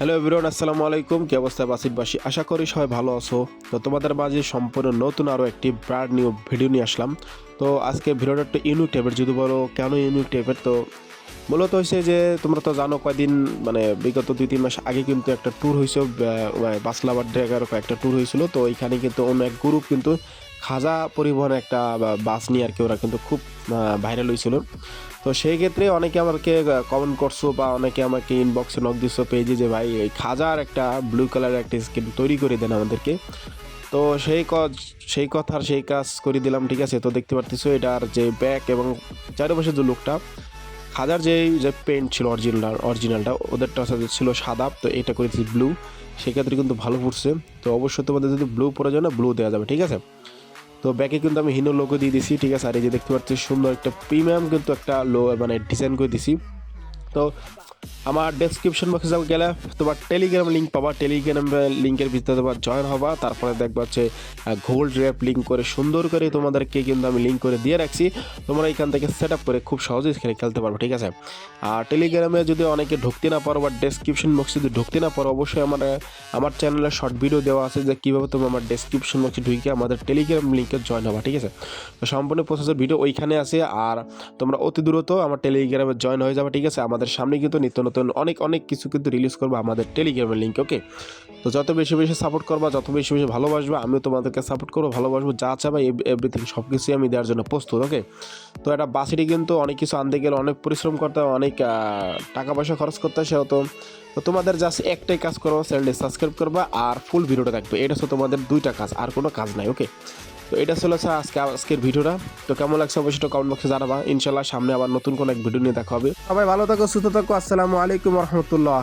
Hello everyone, আসসালামু আলাইকুম। কি অবস্থা বাসিতবাসী? আশা করি সবাই ভালো আছো। তো তোমাদের মাঝে সম্পূর্ণ নতুন আরও একটি ব্র্যান্ড নিউ ভিডিও নিয়ে আসলাম। তো আজকে ভিডিওটা একটু ইউনিক টাইপের, যদি বলো কেন ইউনিক টাইপের, তো মূলত হয়েছে যে তোমরা তো জানো কয়দিন মানে বিগত 2-3 মাস আগে কিন্তু একটা ট্যুর হয়েছিল, বাসলাবার ড্রেগার একটা ট্যুর হয়েছিল। তো এইখানে কিন্তু অন্য এক গ্রুপ কিন্তু খাজা পরিবহনে একটা বাস নিয়ে আর কি ওরা কিন্তু খুব ভাইরাল হয়েছিল। তো সেই ক্ষেত্রে অনেকে আমাকে কমেন্ট করছো বা অনেকে আমাকে ইনবক্সে নক দিচ্ছ পেজে যে ভাই এই খাজার একটা ব্লু কালারের একটা স্কিন তৈরি করে দেন আমাদেরকে। তো সেই কথার সেই কাজ করে দিলাম, ঠিক আছে। তো দেখতে পারতেছো এটার যে ব্যাক এবং চারপাশে যে লুকটা, খাজার যে পেন্ট ছিল অরিজিনালটা ওদেরটা ছিল সাদা, তো এটা করেছি ব্লু। সেক্ষেত্রে কিন্তু ভালো পড়ছে। তো অবশ্যই তোমাদের যদি ব্লু পরে যায় না, ব্লু দেওয়া যাবে, ঠিক আছে। তো ব্যাকে কিন্তু আমি হিনো লোগো দিয়ে দিছি, ঠিক আছে। আর এই যে দেখতে পাচ্ছি সুন্দর একটা প্রিমিয়াম কিন্তু একটা মানে ডিজাইন করে দিছি। তো আমার ডেসক্রিপশন বক্সে যাও গেলে তোমার টেলিগ্রাম লিঙ্ক পাবা, টেলিগ্রাম লিঙ্কের ভিতরে তোমার জয়েন হবা, তারপরে দেখবা হচ্ছে গোল্ড র্যাপ লিঙ্ক করে সুন্দর করে তোমাদেরকে কিন্তু আমি লিঙ্ক করে দিয়ে রাখছি। তোমরা এখান থেকে সেট আপ করে খুব সহজেই খেলতে পারবো, ঠিক আছে। আর টেলিগ্রামে যদি অনেকে ঢুকতে না পারো বা ডেসক্রিপশন বক্সে যদি ঢুকতে না পারো, অবশ্যই আমার চ্যানেলে শর্ট ভিডিও দেওয়া আছে যে কীভাবে তুমি আমার ডেসক্রিপশন বক্সে ঢুকে আমাদের টেলিগ্রাম লিঙ্কে জয়েন হবা, ঠিক আছে। তো সম্পূর্ণ প্রসেসের ভিডিও ওইখানে আছে। আর তোমরা অতি দ্রুত আমার টেলিগ্রামে জয়েন হয়ে যাবে, ঠিক আছে। আমাদের সামনে কিন্তু নিত্য নতুন অনেক কিছু কিন্তু রিলিজ করবো আমাদের টেলিগ্রামের লিঙ্ক, ওকে। তো যত বেশি বেশি সাপোর্ট করবা, যত বেশি বেশি ভালোবাসবা, আমিও তোমাদেরকে সাপোর্ট করবো, ভালোবাসবো, যা চাবা এভরিথিং সব কিছুই আমি দেওয়ার জন্য প্রস্তুত, ওকে। তো একটা বাসিটি কিন্তু অনেক কিছু আনতে গেলে অনেক পরিশ্রম করতে হয়, অনেক টাকা পয়সা খরচ করতে হয়। সেহেতু তো তোমাদের জাস্ট একটাই কাজ করো, চ্যানেলটি সাবস্ক্রাইব করবা আর ফুল ভিডিওটা দেখবে। এটা হচ্ছে তোমাদের দুইটা কাজ, আর কোনো কাজ নাই, ওকে। তো এটা ছিল আজকের ভিডিওটা। তো কেমন লাগছে অবশ্যই কমেন্ট বক্সে জানাবা। ইনশাল্লাহ সামনে আবার নতুন কোনো এক ভিডিও নিয়ে দেখা হবে। সবাই ভালো থাকো, সুস্থ থাকো। আসসালামু আলাইকুম রহমতুল্লাহ।